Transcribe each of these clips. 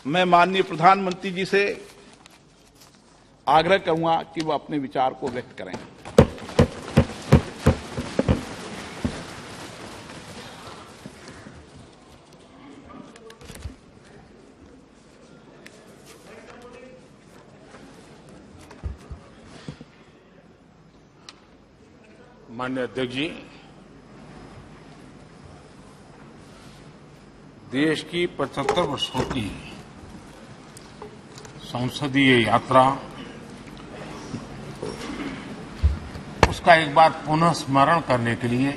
मैं माननीय प्रधानमंत्री जी से आग्रह करूंगा कि वो अपने विचार को व्यक्त करें। माननीय अध्यक्ष जी, देश की 75 वर्षों की संसदीय यात्रा, उसका एक बार पुनः स्मरण करने के लिए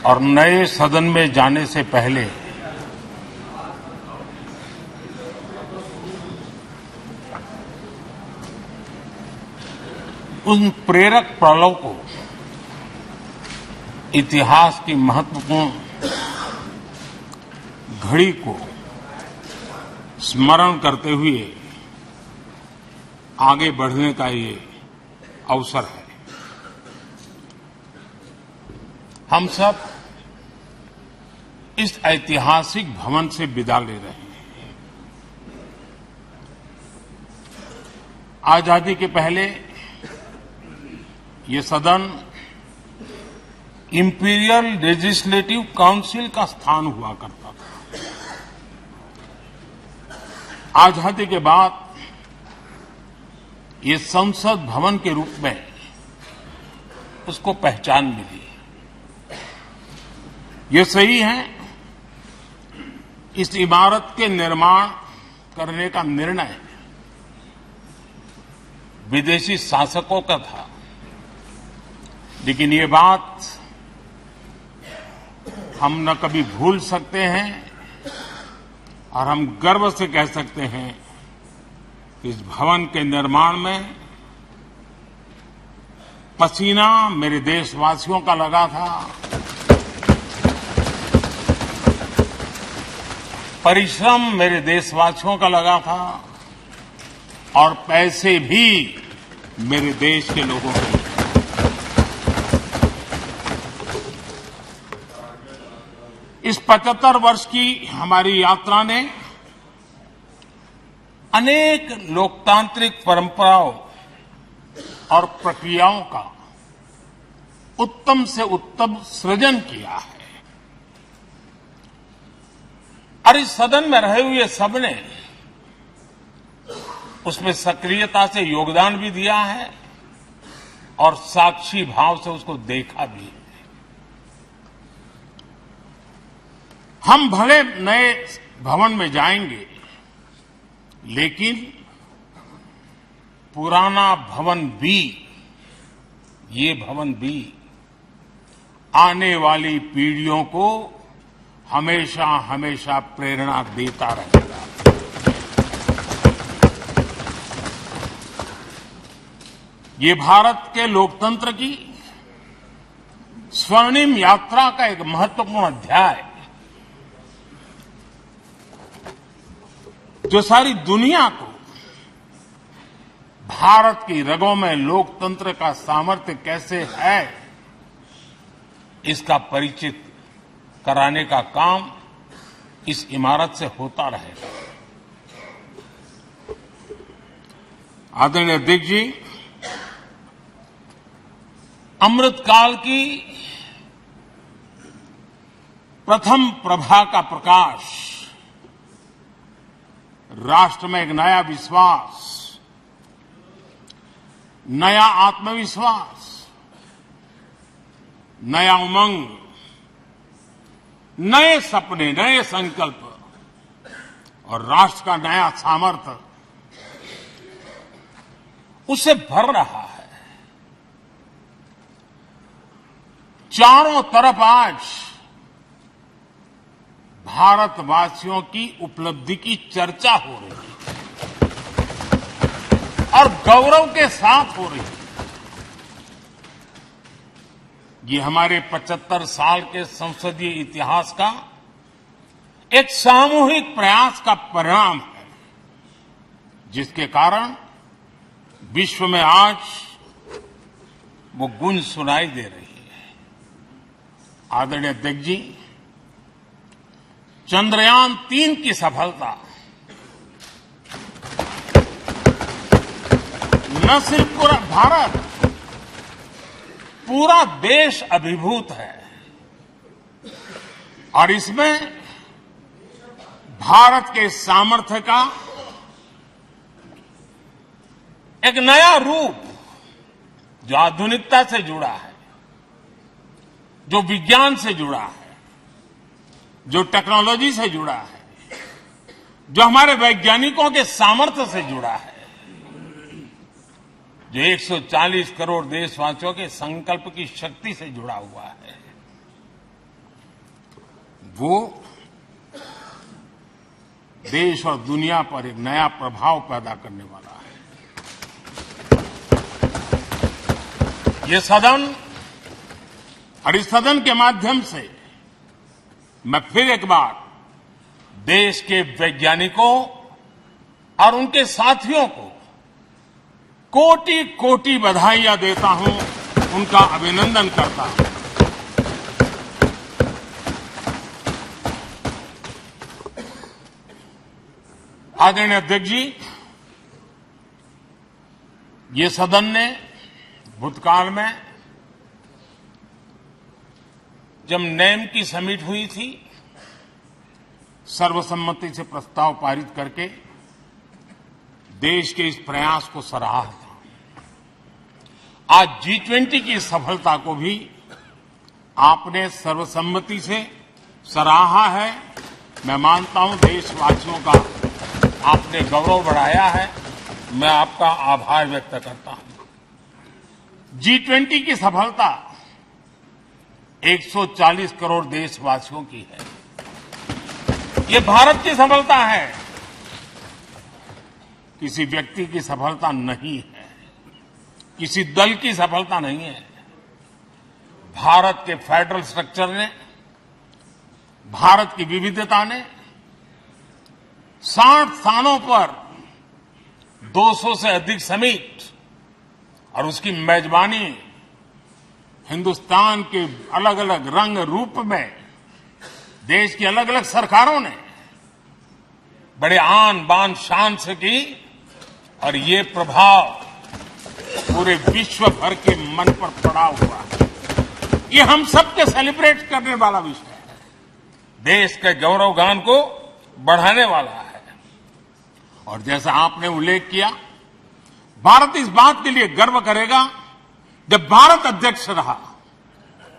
और नए सदन में जाने से पहले उन प्रेरक पड़ाव को, इतिहास की महत्वपूर्ण घड़ी को स्मरण करते हुए आगे बढ़ने का ये अवसर है। हम सब इस ऐतिहासिक भवन से विदा ले रहे हैं। आजादी के पहले ये सदन इंपीरियल लेजिस्लेटिव काउंसिल का स्थान हुआ करता था। आजादी के बाद ये संसद भवन के रूप में उसको पहचान मिली। ये सही है, इस इमारत के निर्माण करने का निर्णय विदेशी शासकों का था, लेकिन ये बात हम न कभी भूल सकते हैं और हम गर्व से कह सकते हैं कि इस भवन के निर्माण में पसीना मेरे देशवासियों का लगा था, परिश्रम मेरे देशवासियों का लगा था और पैसे भी मेरे देश के लोगों के। इस 75 वर्ष की हमारी यात्रा ने अनेक लोकतांत्रिक परंपराओं और प्रक्रियाओं का उत्तम से उत्तम सृजन किया है और इस सदन में रहे हुए सबने उसमें सक्रियता से योगदान भी दिया है और साक्षी भाव से उसको देखा भी है। हम भले नए भवन में जाएंगे, लेकिन पुराना भवन भी, ये भवन भी आने वाली पीढ़ियों को हमेशा हमेशा प्रेरणा देता रहेगा। ये भारत के लोकतंत्र की स्वर्णिम यात्रा का एक महत्वपूर्ण अध्याय, जो सारी दुनिया को भारत की रगों में लोकतंत्र का सामर्थ्य कैसे है, इसका परिचित कराने का काम इस इमारत से होता रहेगा। आदरणीय अध्यक्ष जी, अमृतकाल की प्रथम प्रभा का प्रकाश राष्ट्र में एक नया विश्वास, नया आत्मविश्वास, नया उमंग, नए सपने, नए संकल्प और राष्ट्र का नया सामर्थ्य उसे भर रहा है। चारों तरफ आज भारतवासियों की उपलब्धि की चर्चा हो रही है और गौरव के साथ हो रही है। ये हमारे 75 साल के संसदीय इतिहास का एक सामूहिक प्रयास का परिणाम है, जिसके कारण विश्व में आज वो गूंज सुनाई दे रही है। आदरणीय अध्यक्ष जी, चंद्रयान-3 की सफलता न सिर्फ पूरा भारत, पूरा देश अभिभूत है और इसमें भारत के सामर्थ्य का एक नया रूप जो आधुनिकता से जुड़ा है, जो विज्ञान से जुड़ा है, जो टेक्नोलॉजी से जुड़ा है, जो हमारे वैज्ञानिकों के सामर्थ्य से जुड़ा है, जो 140 करोड़ देशवासियों के संकल्प की शक्ति से जुड़ा हुआ है, वो देश और दुनिया पर एक नया प्रभाव पैदा करने वाला है। ये सदन और इस सदन के माध्यम से मैं फिर एक बार देश के वैज्ञानिकों और उनके साथियों को कोटि कोटि बधाइयां देता हूं, उनका अभिनंदन करता हूं। आदरणीय अध्यक्ष जी, ये सदन ने भूतकाल में जब नेम की समिट हुई थी, सर्वसम्मति से प्रस्ताव पारित करके देश के इस प्रयास को सराहा था। आज G20 की सफलता को भी आपने सर्वसम्मति से सराहा है। मैं मानता हूं देशवासियों का आपने गौरव बढ़ाया है, मैं आपका आभार व्यक्त करता हूं। G20 की सफलता 140 करोड़ देशवासियों की है। ये भारत की सफलता है, किसी व्यक्ति की सफलता नहीं है, किसी दल की सफलता नहीं है। भारत के फेडरल स्ट्रक्चर ने, भारत की विविधता ने 60 स्थानों पर 200 से अधिक समिट और उसकी मेजबानी हिंदुस्तान के अलग अलग रंग रूप में देश की अलग अलग सरकारों ने बड़े आन बान शान से की और ये प्रभाव पूरे विश्व भर के मन पर पड़ा हुआ है। ये हम सबके सेलिब्रेट करने वाला विषय है, देश के गौरवगान को बढ़ाने वाला है। और जैसा आपने उल्लेख किया, भारत इस बात के लिए गर्व करेगा, जब भारत अध्यक्ष रहा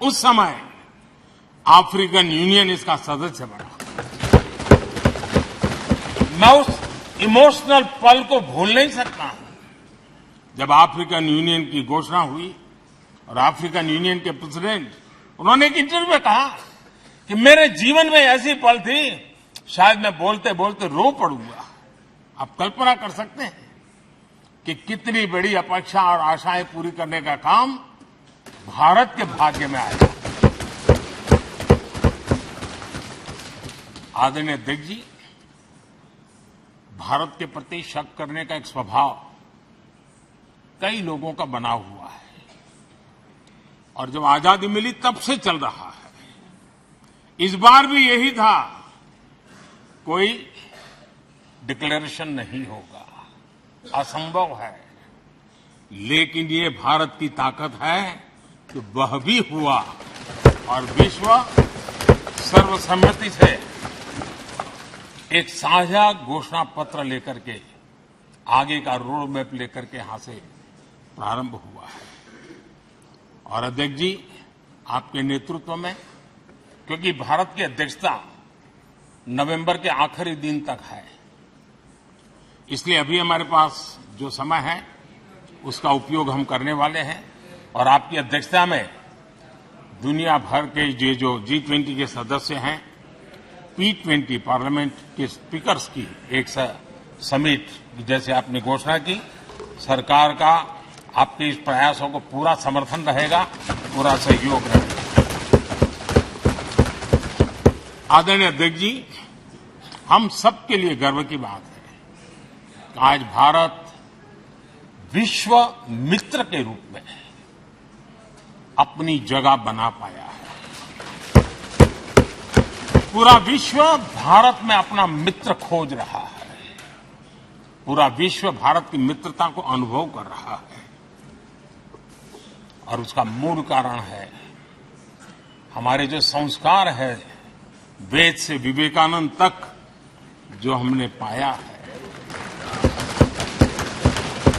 उस समय अफ्रीकन यूनियन इसका सदस्य बना। मैं उस इमोशनल पल को भूल नहीं सकता हूं जब अफ्रीकन यूनियन की घोषणा हुई और अफ्रीकन यूनियन के प्रेसिडेंट, उन्होंने एक इंटरव्यू में कहा कि मेरे जीवन में ऐसी पल थी, शायद मैं बोलते बोलते रो पड़ूंगा। आप कल्पना कर सकते हैं कि कितनी बड़ी अपेक्षा और आशाएं पूरी करने का काम भारत के भाग्य में आया। आदरणीय अध्यक्ष जी, भारत के प्रति शक करने का एक स्वभाव कई लोगों का बना हुआ है और जब आजादी मिली तब से चल रहा है। इस बार भी यही था, कोई डिक्लेरेशन नहीं होगा, असंभव है। लेकिन ये भारत की ताकत है कि वह भी हुआ और विश्व सर्वसम्मति से एक साझा घोषणा पत्र लेकर के आगे का रोड मैप लेकर के यहां से प्रारंभ हुआ है। और अध्यक्ष जी, आपके नेतृत्व में, क्योंकि भारत की अध्यक्षता नवंबर के आखिरी दिन तक है, इसलिए अभी हमारे पास जो समय है उसका उपयोग हम करने वाले हैं और आपकी अध्यक्षता में दुनिया भर के जो G20 के सदस्य हैं, P20 पार्लियामेंट के स्पीकर्स की एक समिट जैसे आपने घोषणा की, सरकार का आपके इस प्रयासों को पूरा समर्थन रहेगा, पूरा सहयोग रहेगा। आदरणीय अध्यक्ष जी, हम सबके लिए गर्व की बात है कि आज भारत विश्व मित्र के रूप में अपनी जगह बना पाया है। पूरा विश्व भारत में अपना मित्र खोज रहा है। पूरा विश्व भारत की मित्रता को अनुभव कर रहा है और उसका मूल कारण है हमारे जो संस्कार है, वेद से विवेकानंद तक जो हमने पाया है।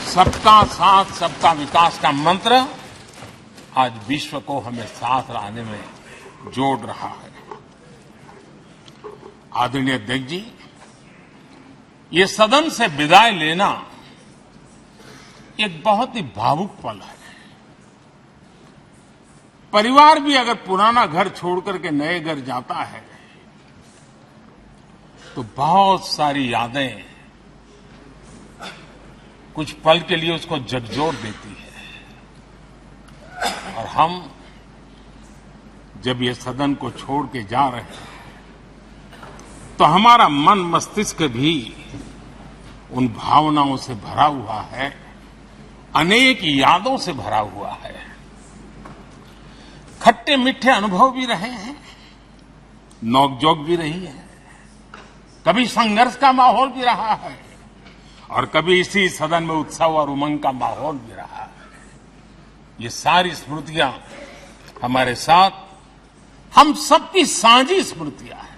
सबका साथ सबका विकास का मंत्र आज विश्व को हमें साथ लाने में जोड़ रहा है। आदरणीय अध्यक्ष जी, ये सदन से विदाई लेना एक बहुत ही भावुक पल है। परिवार भी अगर पुराना घर छोड़कर के नए घर जाता है तो बहुत सारी यादें कुछ पल के लिए उसको झकझोर देती है। और हम जब ये सदन को छोड़ के जा रहे हैं तो हमारा मन मस्तिष्क भी उन भावनाओं से भरा हुआ है, अनेक यादों से भरा हुआ है। खट्टे मीठे अनुभव भी रहे हैं, नोकझोंक भी रही है, कभी संघर्ष का माहौल भी रहा है और कभी इसी सदन में उत्सव और उमंग का माहौल भी रहा है। ये सारी स्मृतियां हमारे साथ हम सबकी साझी स्मृतियां हैं।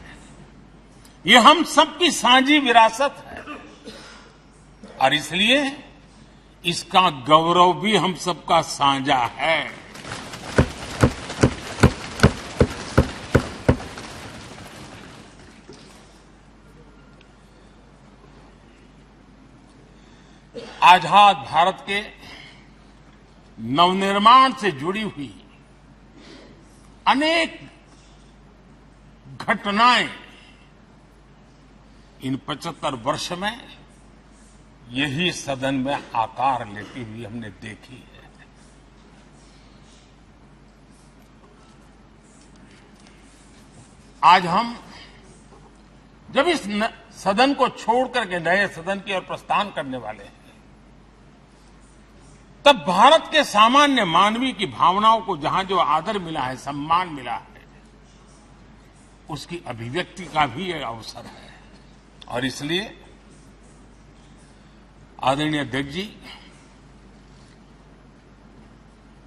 ये हम सबकी साझी विरासत है और इसलिए इसका गौरव भी हम सबका साझा है। आजाद भारत के नवनिर्माण से जुड़ी हुई अनेक घटनाएं इन 75 वर्ष में यही सदन में आकार लेती हुई हमने देखी है। आज हम जब इस सदन को छोड़ करके नए सदन की ओर प्रस्थान करने वाले हैं तब भारत के सामान्य मानवीय की भावनाओं को जहां जो आदर मिला है, सम्मान मिला है, उसकी अभिव्यक्ति का भी यह अवसर है। और इसलिए आदरणीय अध्यक्ष जी,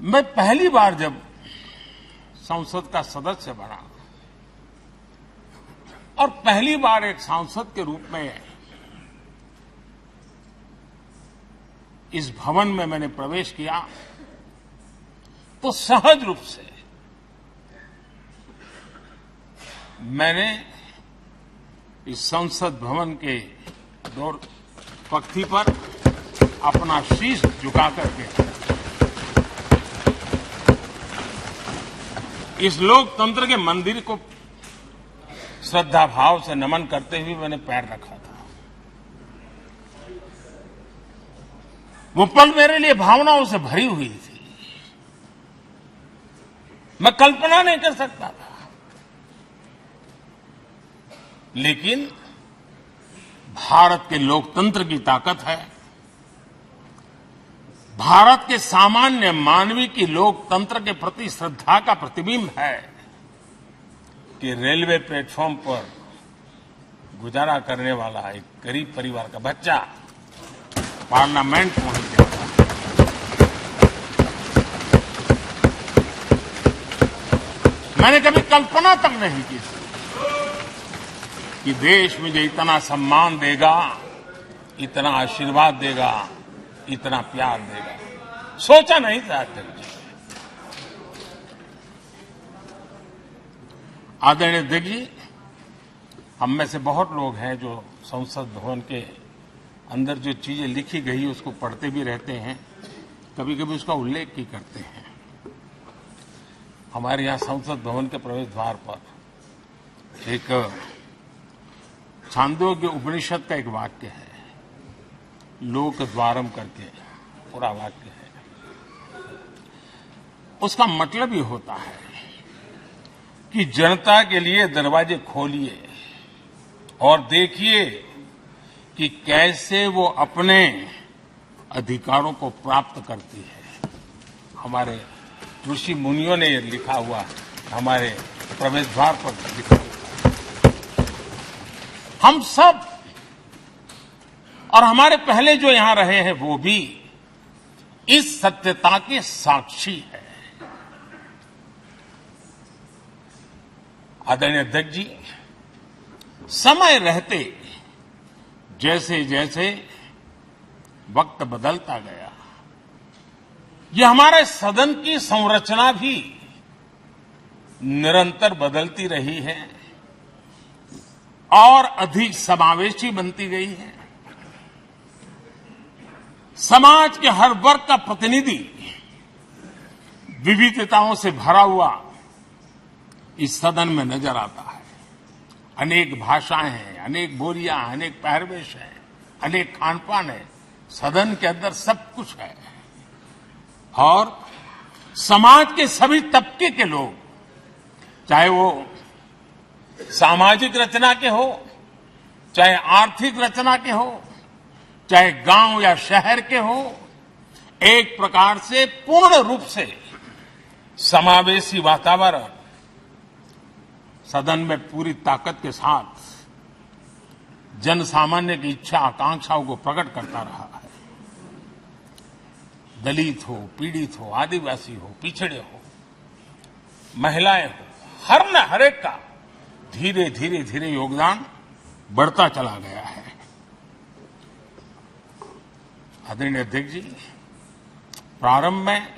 मैं पहली बार जब संसद का सदस्य बना और पहली बार एक सांसद के रूप में इस भवन में मैंने प्रवेश किया तो सहज रूप से मैंने इस संसद भवन के दौर पक्ति पर अपना शीश झुका करके इस लोकतंत्र के मंदिर को श्रद्धा भाव से नमन करते हुए मैंने पैर रखा था। वो पल मेरे लिए भावनाओं से भरी हुई थी। मैं कल्पना नहीं कर सकता था, लेकिन भारत के लोकतंत्र की ताकत है, भारत के सामान्य मानवीय की लोकतंत्र के प्रति श्रद्धा का प्रतिबिंब है कि रेलवे प्लेटफॉर्म पर गुजारा करने वाला एक गरीब परिवार का बच्चा पार्लियामेंट पहुंच गया। मैंने कभी कल्पना तक नहीं की कि देश मुझे इतना सम्मान देगा, इतना आशीर्वाद देगा, इतना प्यार देगा। सोचा नहीं था अध्यक्ष जी। आदरणीय अध्यक्ष जी, हम में से बहुत लोग हैं जो संसद भवन के अंदर जो चीजें लिखी गई उसको पढ़ते भी रहते हैं, कभी कभी उसका उल्लेख भी करते हैं। हमारे यहाँ संसद भवन के प्रवेश द्वार पर एक छांदोग्य उपनिषद का एक वाक्य है, लोक द्वारम करके पूरा वाक्य है। उसका मतलब ये होता है कि जनता के लिए दरवाजे खोलिए और देखिए कि कैसे वो अपने अधिकारों को प्राप्त करती है। हमारे ऋषि मुनियों ने लिखा हुआ, हमारे प्रवेश द्वार पर लिखा हुआ। हम सब और हमारे पहले जो यहां रहे हैं वो भी इस सत्यता के साक्षी है। आदरणीय अध्यक्ष जी, समय रहते जैसे जैसे वक्त बदलता गया, ये हमारे सदन की संरचना भी निरंतर बदलती रही है और अधिक समावेशी बनती गई है। समाज के हर वर्ग का प्रतिनिधि विविधताओं से भरा हुआ इस सदन में नजर आता है। अनेक भाषाएं हैं, अनेक बोलियां, अनेक पहरवेश हैं, अनेक खानपान है। सदन के अंदर सब कुछ है और समाज के सभी तबके के लोग, चाहे वो सामाजिक रचना के हो, चाहे आर्थिक रचना के हो, चाहे गांव या शहर के हो, एक प्रकार से पूर्ण रूप से समावेशी वातावरण सदन में पूरी ताकत के साथ जन सामान्य की इच्छा आकांक्षाओं को प्रकट करता रहा है। दलित हो, पीड़ित हो, आदिवासी हो, पिछड़े हो, महिलाएं हो, हर एक का धीरे धीरे धीरे योगदान बढ़ता चला गया है। आदरणीय अध्यक्ष जी, प्रारंभ में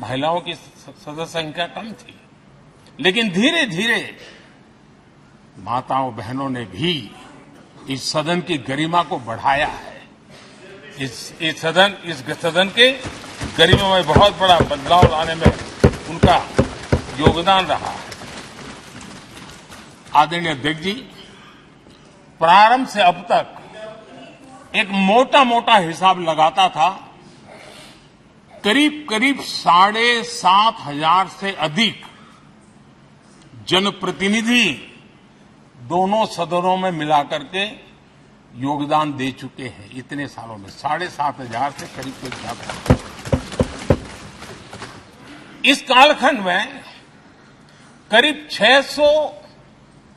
महिलाओं की सदस्य संख्या कम थी, लेकिन धीरे धीरे माताओं बहनों ने भी इस सदन की गरिमा को बढ़ाया है। इस सदन के गरिमा में बहुत बड़ा बदलाव लाने में उनका योगदान रहा है। आदरणीय अध्यक्ष जी, प्रारंभ से अब तक एक मोटा मोटा हिसाब लगाता था, करीब करीब 7,500 से अधिक जनप्रतिनिधि दोनों सदनों में मिलाकर के योगदान दे चुके हैं। इतने सालों में 7,500 से करीब ज्यादा। इस कालखंड में करीब 600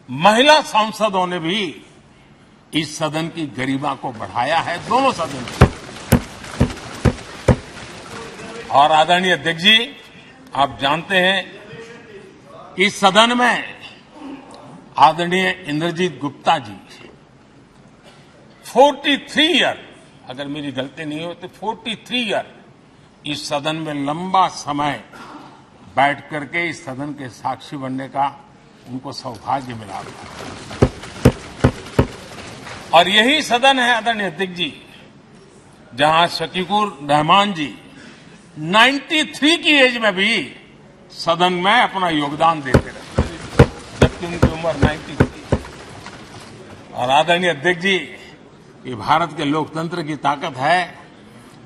महिला सांसदों ने भी इस सदन की गरिमा को बढ़ाया है, दोनों सदन की। और आदरणीय अध्यक्ष जी, आप जानते हैं कि इस सदन में आदरणीय इंद्रजीत गुप्ता जी 43 ईयर, अगर मेरी गलती नहीं हो तो 43 ईयर इस सदन में लंबा समय बैठ करके इस सदन के साक्षी बनने का उनको सौभाग्य मिला। और यही सदन है आदरणीय अध्यक्ष जी, जहां शकीकुर रहमान जी 93 की एज में भी सदन में अपना योगदान देते रहे, जबकि उनकी उम्र 93। और आदरणीय अध्यक्ष जी, ये भारत के लोकतंत्र की ताकत है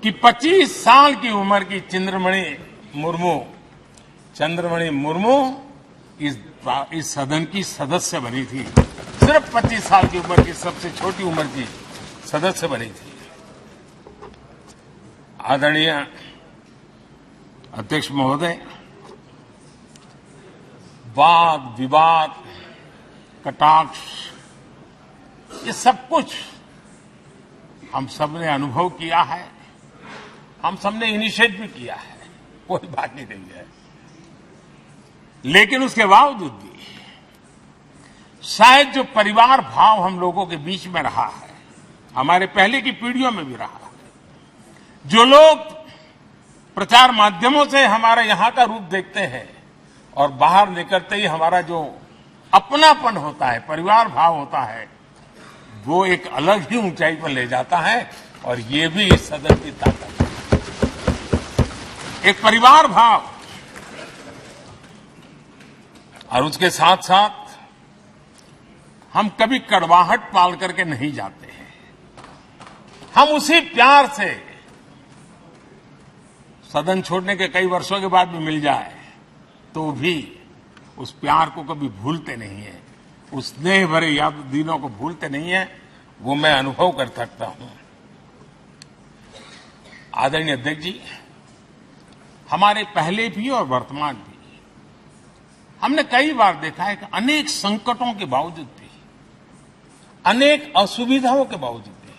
कि 25 साल की उम्र की चंद्रमणि मुर्मू इस सदन की सदस्य बनी थी। सिर्फ 25 साल की उम्र की सबसे छोटी उम्र की सदस्य बनी थी। आदरणीय अध्यक्ष महोदय, वाद विवाद, कटाक्ष, ये सब कुछ हम सबने अनुभव किया है, हम सबने इनिशिएट भी किया है, कोई बात नहीं है। लेकिन उसके बावजूद भी शायद जो परिवार भाव हम लोगों के बीच में रहा है, हमारे पहले की पीढ़ियों में भी रहा है, जो लोग प्रचार माध्यमों से हमारे यहां का रूप देखते हैं और बाहर निकलते ही हमारा जो अपनापन होता है, परिवार भाव होता है, वो एक अलग ही ऊंचाई पर ले जाता है। और ये भी इस सदन की ताकत है, एक परिवार भाव। और उसके साथ साथ हम कभी कड़वाहट पाल करके नहीं जाते हैं। हम उसी प्यार से सदन छोड़ने के कई वर्षों के बाद भी मिल जाए तो भी उस प्यार को कभी भूलते नहीं है, उस स्नेह भरे याद दिनों को भूलते नहीं है। वो मैं अनुभव कर सकता हूं। आदरणीय अध्यक्ष जी, हमारे पहले भी और वर्तमान भी हमने कई बार देखा है कि अनेक संकटों के बावजूद भी, अनेक असुविधाओं के बावजूद भी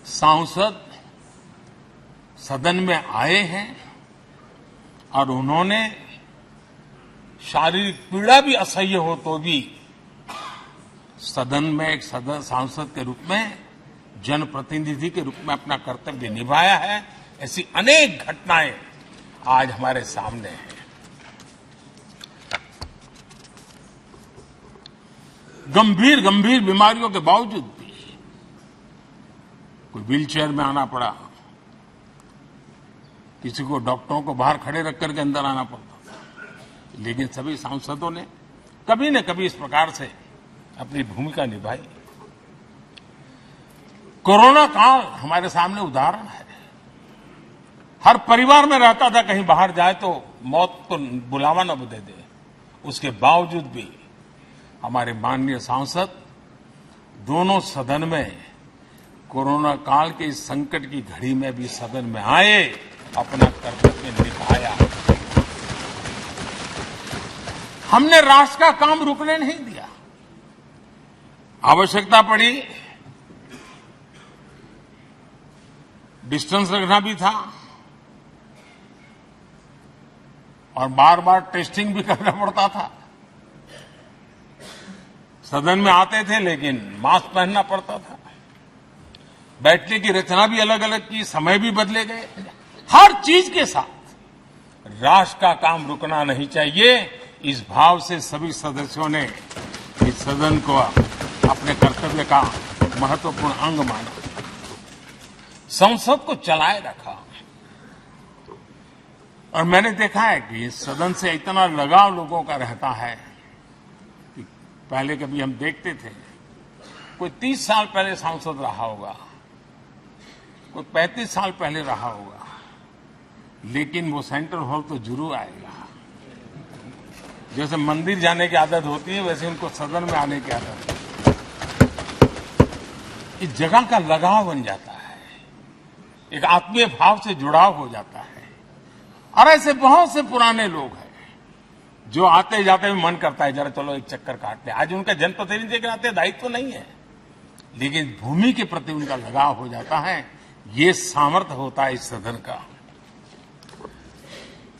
सांसद सदन में आए हैं और उन्होंने शारीरिक पीड़ा भी असह्य हो तो भी सदन में एक सांसद के रूप में, जनप्रतिनिधि के रूप में अपना कर्तव्य निभाया है। ऐसी अनेक घटनाएं आज हमारे सामने हैं। गंभीर गंभीर बीमारियों के बावजूद भी कोई व्हीलचेयर में आना पड़ा, किसी को डॉक्टरों को बाहर खड़े रख करके अंदर आना पड़ता था, लेकिन सभी सांसदों ने कभी न कभी इस प्रकार से अपनी भूमिका निभाई। कोरोना काल हमारे सामने उदाहरण है। हर परिवार में रहता था कहीं बाहर जाए तो मौत को बुलावा न दे दे, उसके बावजूद भी हमारे माननीय सांसद दोनों सदन में कोरोना काल के इस संकट की घड़ी में भी सदन में आए, अपना कर्तव्य निभाया। हमने राष्ट्र का काम रुकने नहीं दिया। आवश्यकता पड़ी, डिस्टेंस रखना भी था और बार बार टेस्टिंग भी करना पड़ता था। सदन में आते थे लेकिन मास्क पहनना पड़ता था। बैठने की रचना भी अलग अलग की, समय भी बदले गए। हर चीज के साथ राष्ट्र का काम रुकना नहीं चाहिए, इस भाव से सभी सदस्यों ने इस सदन को अपने कर्तव्य का महत्वपूर्ण अंग माना, संसद को चलाए रखा। और मैंने देखा है कि इस सदन से इतना लगाव लोगों का रहता है कि पहले कभी हम देखते थे कोई 30 साल पहले सांसद रहा होगा, कोई 35 साल पहले रहा होगा, लेकिन वो सेंट्रल हॉल तो जरूर आएगा। जैसे मंदिर जाने की आदत होती है वैसे उनको सदन में आने की आदत है। इस जगह का लगाव बन जाता है, एक आत्मीय भाव से जुड़ाव हो जाता है। और ऐसे बहुत से पुराने लोग हैं जो आते जाते भी मन करता है जरा चलो एक चक्कर काटते। आज उनका जनप्रतिनिधि के नाते दायित्व नहीं है, लेकिन भूमि के प्रति उनका लगाव हो जाता है। ये सामर्थ्य होता है इस सदन का।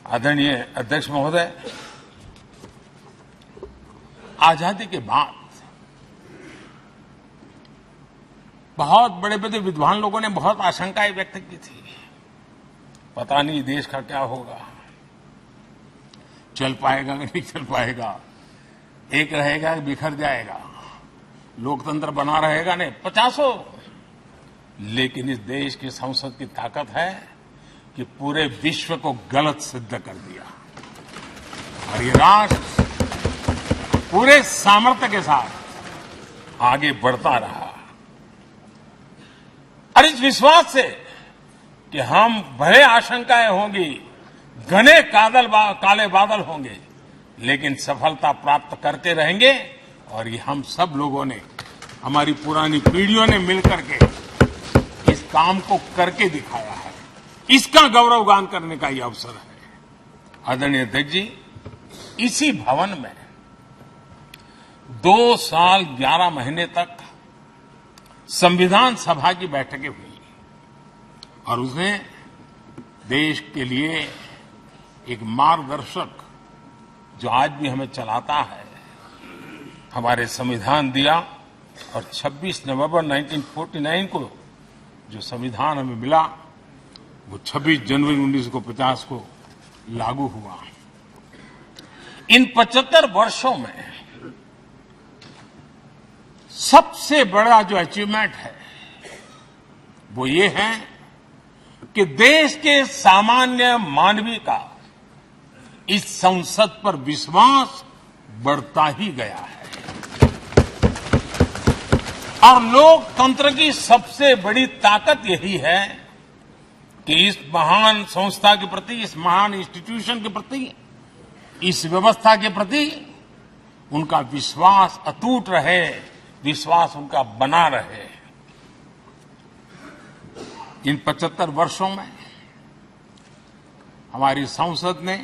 आदरणीय अध्यक्ष महोदय, आजादी के बाद बहुत बड़े बड़े विद्वान लोगों ने बहुत आशंकाएं व्यक्त की थी। पता नहीं देश का क्या होगा, चल पाएगा कि नहीं चल पाएगा, एक रहेगा कि बिखर जाएगा, लोकतंत्र बना रहेगा नहीं, 50। लेकिन इस देश की संसद की ताकत है कि पूरे विश्व को गलत सिद्ध कर दिया और ये राष्ट्र पूरे सामर्थ्य के साथ आगे बढ़ता रहा। और इस विश्वास से कि हम भले आशंकाएं होंगी, घने काले बादल होंगे, लेकिन सफलता प्राप्त करते रहेंगे। और ये हम सब लोगों ने, हमारी पुरानी पीढ़ियों ने मिलकर के इस काम को करके दिखाया है। इसका गौरवगान करने का ये अवसर है। आदरणीय अध्यक्ष जी, इसी भवन में 2 साल 11 महीने तक संविधान सभा की बैठकें हुई और उसने देश के लिए एक मार्गदर्शक जो आज भी हमें चलाता है, हमारे संविधान दिया। और 26 नवंबर 1949 को जो संविधान हमें मिला वो 26 जनवरी 1950 को लागू हुआ। इन 75 वर्षों में सबसे बड़ा जो अचीवमेंट है वो ये है कि देश के सामान्य मानवी का इस संसद पर विश्वास बढ़ता ही गया है। और लोकतंत्र की सबसे बड़ी ताकत यही है कि इस महान संस्था के प्रति, इस महान इंस्टीट्यूशन के प्रति, इस व्यवस्था के प्रति उनका विश्वास अटूट रहे, विश्वास उनका बना रहे। इन 75 वर्षों में हमारी संसद ने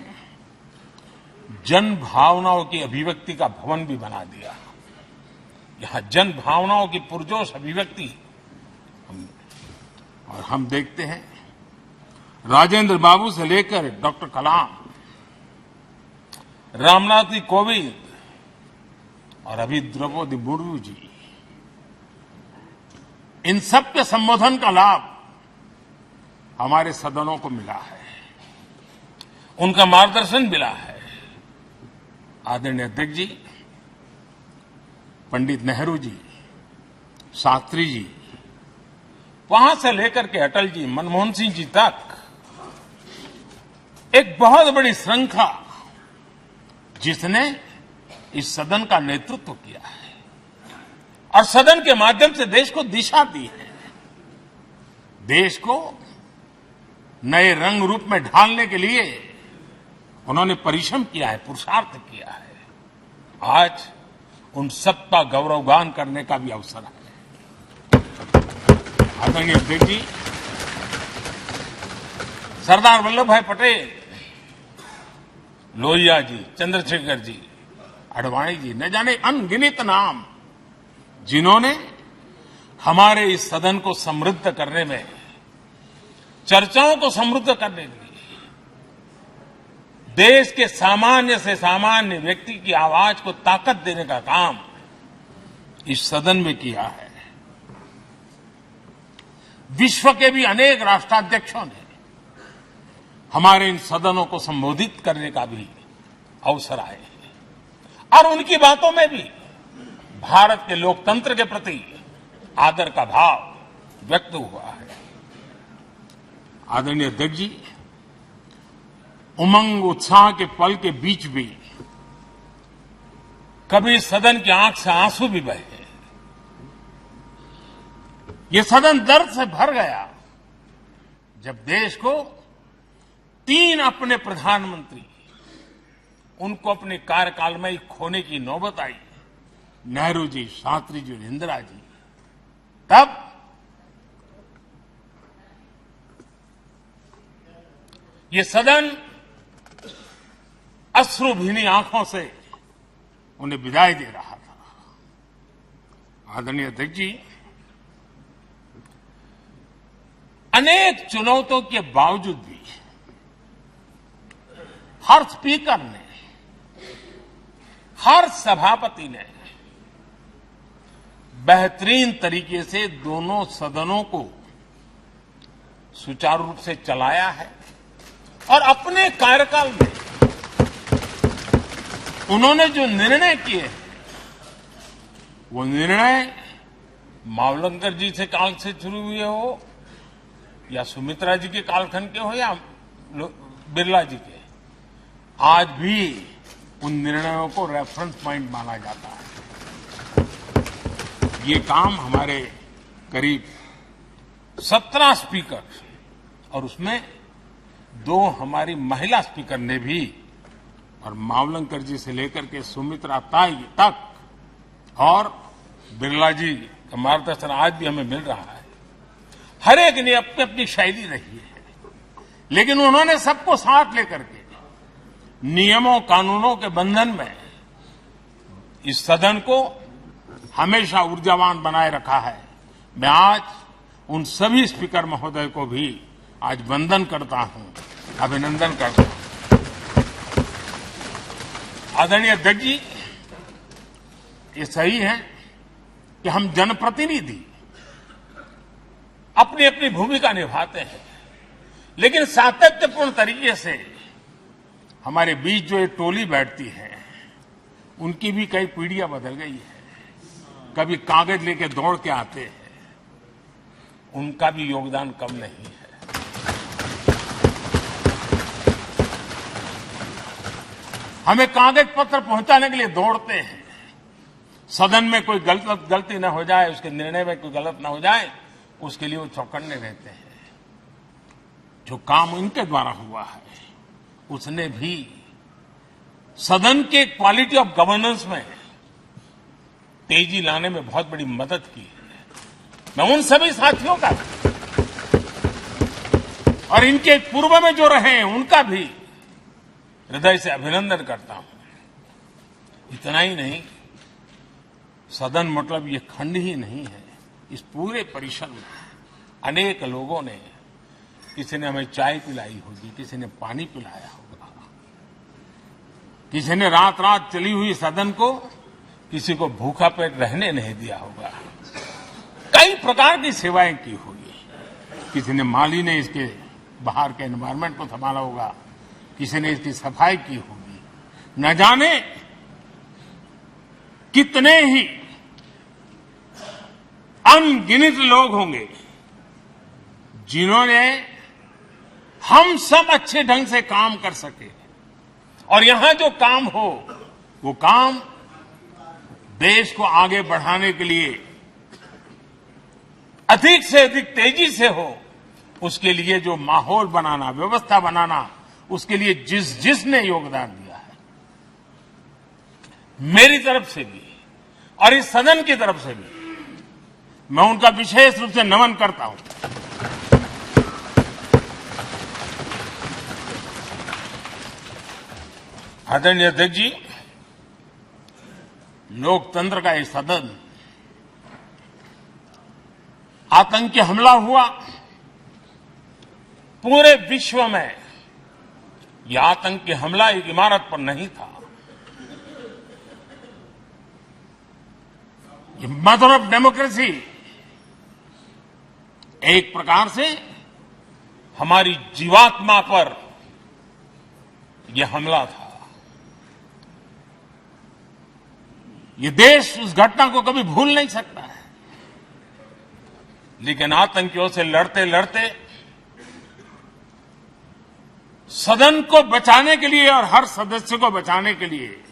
जन भावनाओं की अभिव्यक्ति का भवन भी बना दिया। यहां जन भावनाओं की पुरजोश अभिव्यक्ति और हम देखते हैं राजेंद्र बाबू से लेकर डॉक्टर कलाम, रामनाथ जी कोविंद और अभी द्रौपदी मुर्मू जी, इन सब के संबोधन का लाभ हमारे सदनों को मिला है, उनका मार्गदर्शन मिला है। आदरणीय अध्यक्ष जी, पंडित नेहरू जी, शास्त्री जी, वहां से लेकर के अटल जी, मनमोहन सिंह जी तक एक बहुत बड़ी श्रृंखला जिसने इस सदन का नेतृत्व किया है और सदन के माध्यम से देश को दिशा दी है, देश को नए रंग रूप में ढालने के लिए उन्होंने परिश्रम किया है, पुरुषार्थ किया है। आज उन सबका गौरवगान करने का भी अवसर है। आदरणीय अध्यक्ष जी, सरदार वल्लभ भाई पटेल, लोहिया जी, चंद्रशेखर जी, आडवाणी जी, न जाने अनगिनत नाम, जिन्होंने हमारे इस सदन को समृद्ध करने में, चर्चाओं को समृद्ध करने के लिए, देश के सामान्य से सामान्य व्यक्ति की आवाज को ताकत देने का काम इस सदन में किया है। विश्व के भी अनेक राष्ट्राध्यक्षों ने हमारे इन सदनों को संबोधित करने का भी अवसर आए हैं और उनकी बातों में भी भारत के लोकतंत्र के प्रति आदर का भाव व्यक्त हुआ है। आदरणीय अध्यक्ष जी, उमंग उत्साह के पल के बीच भी कभी सदन की आंख से आंसू भी बहे। ये सदन दर्द से भर गया जब देश को 3 अपने प्रधानमंत्री उनको अपने कार्यकाल में ही खोने की नौबत आई, नेहरू जी, शास्त्री जी और इंदिरा जी। तब ये सदन अश्रुभीनी आंखों से उन्हें विदाई दे रहा था। आदरणीय अध्यक्ष जी, अनेक चुनौतियों के बावजूद भी हर स्पीकर ने, हर सभापति ने बेहतरीन तरीके से दोनों सदनों को सुचारू रूप से चलाया है और अपने कार्यकाल में उन्होंने जो निर्णय किए हैं, वो निर्णय मावलंकर जी से काल से शुरू हुए हो या सुमित्रा जी के कालखंड के हो या बिरला जी के, आज भी उन निर्णयों को रेफरेंस पॉइंट माना जाता है। ये काम हमारे करीब 17 स्पीकर और उसमें 2 हमारी महिला स्पीकर ने भी, और मावलंकर जी से लेकर के सुमित्रा ताई तक और बिरला जी का मार्गदर्शन आज भी हमें मिल रहा है। हर एक ने अपनी अपनी शैली रही है, लेकिन उन्होंने सबको साथ लेकर के नियमों कानूनों के बंधन में इस सदन को हमेशा ऊर्जावान बनाए रखा है। मैं आज उन सभी स्पीकर महोदय को भी आज वंदन करता हूं, अभिनंदन करता हूं। आदरणीय अध्यक्ष जी, ये सही है कि हम जनप्रतिनिधि अपनी अपनी भूमिका निभाते हैं, लेकिन सातत्यपूर्ण तरीके से हमारे बीच जो एक टोली बैठती है, उनकी भी कई पीढ़ियां बदल गई है। कभी कागज लेके दौड़ के आते हैं, उनका भी योगदान कम नहीं है। हमें कागज पत्र पहुंचाने के लिए दौड़ते हैं, सदन में कोई गलती न हो जाए, उसके निर्णय में कोई गलत न हो जाए, उसके लिए वो चौकन्ने रहते हैं। जो काम उनके द्वारा हुआ है, उसने भी सदन के क्वालिटी ऑफ गवर्नेंस में तेजी लाने में बहुत बड़ी मदद की है। मैं उन सभी साथियों का और इनके पूर्व में जो रहे हैं उनका भी हृदय से अभिनंदन करता हूं। इतना ही नहीं, सदन मतलब ये खंड ही नहीं है। इस पूरे परिसर में अनेक लोगों ने, किसी ने हमें चाय पिलाई होगी, किसी ने पानी पिलाया होगा, किसी ने रात रात चली हुई सदन को किसी को भूखा पेट रहने नहीं दिया होगा। कई प्रकार की सेवाएं की होगी। किसी ने माली ने इसके बाहर के एनवायरनमेंट को संभाला होगा, किसी ने इसकी सफाई की होगी। न जाने कितने ही अनगिनत लोग होंगे जिन्होंने हम सब अच्छे ढंग से काम कर सके, और यहां जो काम हो वो काम देश को आगे बढ़ाने के लिए अधिक से अधिक तेजी से हो, उसके लिए जो माहौल बनाना, व्यवस्था बनाना, उसके लिए जिसने योगदान दिया है, मेरी तरफ से भी और इस सदन की तरफ से भी मैं उनका विशेष रूप से नमन करता हूं। आदरणीय अध्यक्ष जी, लोकतंत्र का ये सदन, आतंकी हमला हुआ, पूरे विश्व में यह आतंकी हमला एक इमारत पर नहीं था। ये मदर ऑफ डेमोक्रेसी एक प्रकार से हमारी जीवात्मा पर यह हमला था। ये देश उस घटना को कभी भूल नहीं सकता है, लेकिन आतंकियों से लड़ते लड़ते सदन को बचाने के लिए और हर सदस्य को बचाने के लिए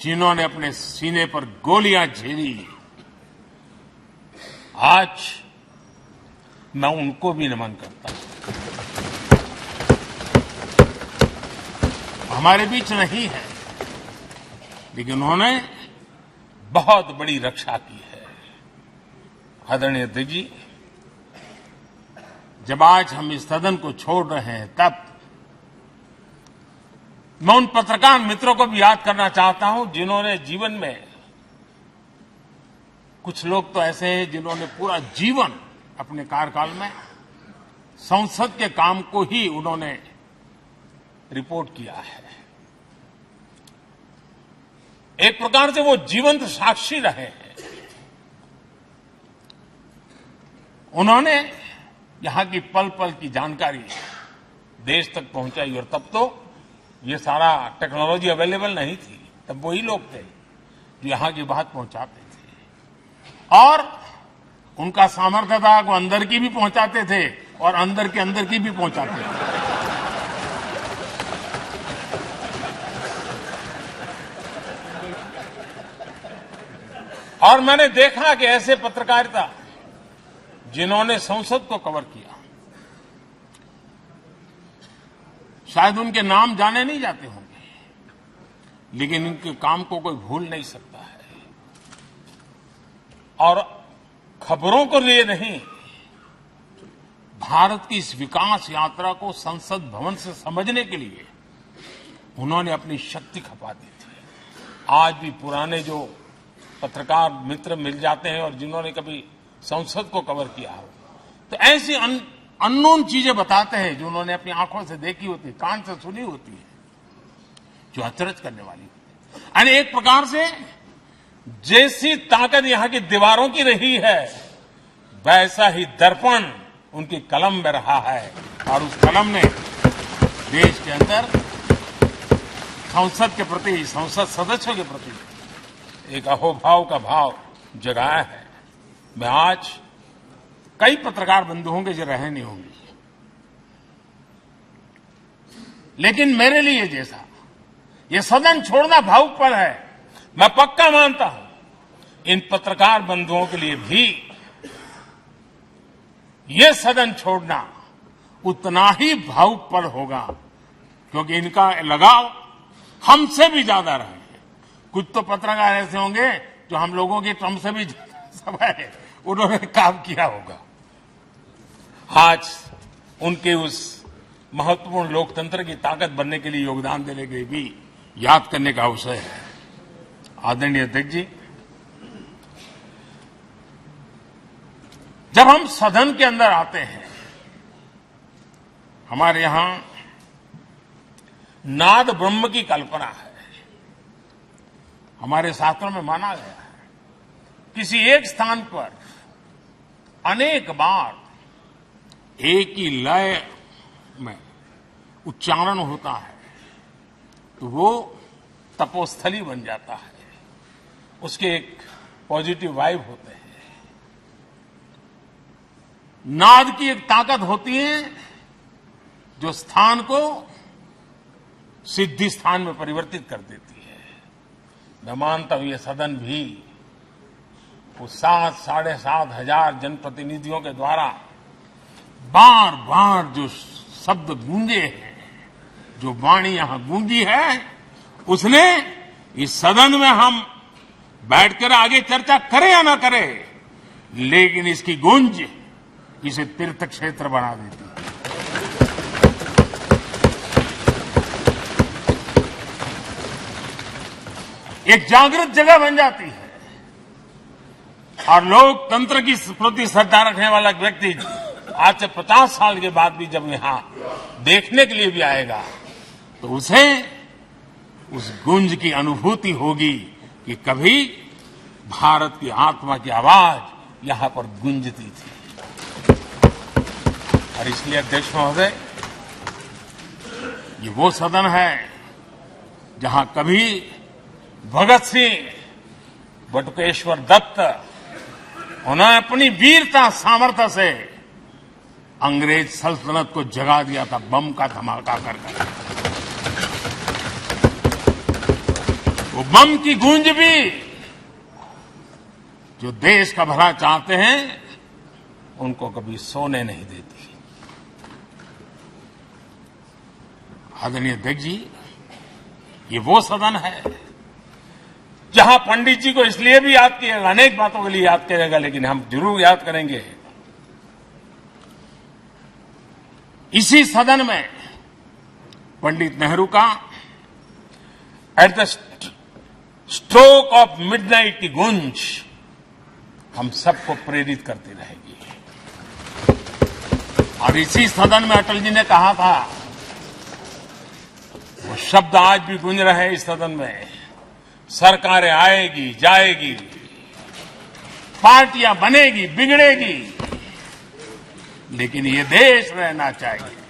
जिन्होंने अपने सीने पर गोलियां झेली, आज मैं उनको भी नमन करता हूं। हमारे बीच नहीं है, लेकिन उन्होंने बहुत बड़ी रक्षा की है। आदरणीय अध्यक्ष जी, जब आज हम इस सदन को छोड़ रहे हैं, तब मैं उन पत्रकार मित्रों को भी याद करना चाहता हूं जिन्होंने जीवन में, कुछ लोग तो ऐसे हैं जिन्होंने पूरा जीवन अपने कार्यकाल में संसद के काम को ही उन्होंने रिपोर्ट किया है। एक प्रकार से वो जीवंत साक्षी रहे हैं। उन्होंने यहां की पल पल की जानकारी देश तक पहुंचाई, और तब तो ये सारा टेक्नोलॉजी अवेलेबल नहीं थी। तब वही लोग थे जो यहां की बात पहुंचाते थे, और उनका सामर्थ्य था वो अंदर की भी पहुंचाते थे और अंदर के अंदर की भी पहुंचाते थे। और मैंने देखा कि ऐसे पत्रकारिता जिन्होंने संसद को कवर किया, शायद उनके नाम जाने नहीं जाते होंगे, लेकिन उनके काम को कोई भूल नहीं सकता है। और खबरों को लिए नहीं, भारत की इस विकास यात्रा को संसद भवन से समझने के लिए उन्होंने अपनी शक्ति खपा दी थी। आज भी पुराने जो पत्रकार मित्र मिल जाते हैं और जिन्होंने कभी संसद को कवर किया हो, तो ऐसी अननोन चीजें बताते हैं जो उन्होंने अपनी आंखों से देखी होती है, कान से सुनी होती है, जो अचरज करने वाली होती है। यानी एक प्रकार से जैसी ताकत यहां की दीवारों की रही है, वैसा ही दर्पण उनकी कलम में रहा है, और उस कलम ने देश के अंदर संसद के प्रति, संसद सदस्यों के प्रति एक अहोभाव का भाव जगाया है। मैं आज कई पत्रकार बंधु होंगे जो रहे नहीं होंगे, लेकिन मेरे लिए जैसा ये सदन छोड़ना भावुक पल है, मैं पक्का मानता हूं इन पत्रकार बंधुओं के लिए भी ये सदन छोड़ना उतना ही भावुक पल होगा, क्योंकि इनका लगाव हमसे भी ज्यादा रहे हैं। कुछ तो पत्रकार ऐसे होंगे जो हम लोगों की टर्म से भी समय है, उन्होंने काम किया होगा। आज उनके उस महत्वपूर्ण लोकतंत्र की ताकत बनने के लिए योगदान देने के लिए भी याद करने का अवसर है। आदरणीय अध्यक्ष जी, जब हम सदन के अंदर आते हैं, हमारे यहां नाद ब्रह्म की कल्पना है। हमारे शास्त्रों में माना गया है किसी एक स्थान पर अनेक बार एक ही लय में उच्चारण होता है तो वो तपोस्थली बन जाता है, उसके एक पॉजिटिव वाइब होते हैं। नाद की एक ताकत होती है जो स्थान को सिद्धि स्थान में परिवर्तित कर देती है। मैं मानता हूं ये सदन भी उस 7,500 हजार जनप्रतिनिधियों के द्वारा बार बार जो शब्द गूंजे हैं, जो वाणी यहां गूंजी है, उसने इस सदन में हम बैठकर आगे चर्चा करें या ना करें, लेकिन इसकी गूंज इसे तीर्थ क्षेत्र बना देती है। एक जागृत जगह बन जाती है और लोकतंत्र की प्रति श्रद्धा रखने वाला व्यक्ति आज से 50 साल के बाद भी जब यहां देखने के लिए भी आएगा तो उसे उस गुंज की अनुभूति होगी कि कभी भारत की आत्मा की आवाज यहां पर गूंजती थी। और इसलिए अध्यक्ष महोदय, ये वो सदन है जहां कभी भगत सिंह, बटुकेश्वर दत्त, उन्होंने अपनी वीरता सामर्थ्य से अंग्रेज सल्तनत को जगा दिया था बम का धमाका करके। वो बम की गूंज भी जो देश का भला चाहते हैं उनको कभी सोने नहीं देती। आदरणीय अध्यक्ष जी, ये वो सदन है जहां पंडित जी को इसलिए भी याद किएगा, अनेक बातों के लिए याद करेगा, लेकिन हम जरूर याद करेंगे इसी सदन में पंडित नेहरू का at the stroke of midnight की गूंज हम सबको प्रेरित करती रहेगी। और इसी सदन में अटल जी ने कहा था, वो शब्द आज भी गूंज रहे हैं इस सदन में, सरकारें आएगी जाएगी, पार्टियां बनेगी बिगड़ेगी, लेकिन ये देश रहना चाहिए।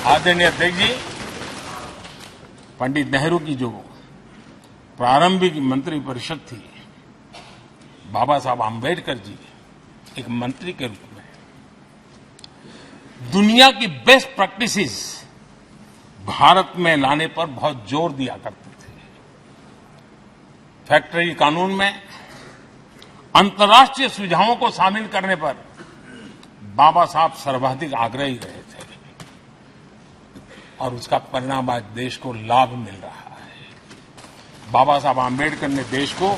आदरणीय अध्यक्ष जी, पंडित नेहरू की जो प्रारंभिक मंत्री परिषद थी, बाबा साहब आंबेडकर जी एक मंत्री के रूप में दुनिया की बेस्ट प्रैक्टिसेस भारत में लाने पर बहुत जोर दिया करते थे। फैक्ट्री कानून में अंतर्राष्ट्रीय सुझावों को शामिल करने पर बाबा साहब सर्वाधिक आग्रही रहे थे और उसका परिणाम आज देश को लाभ मिल रहा है। बाबा साहब आंबेडकर ने देश को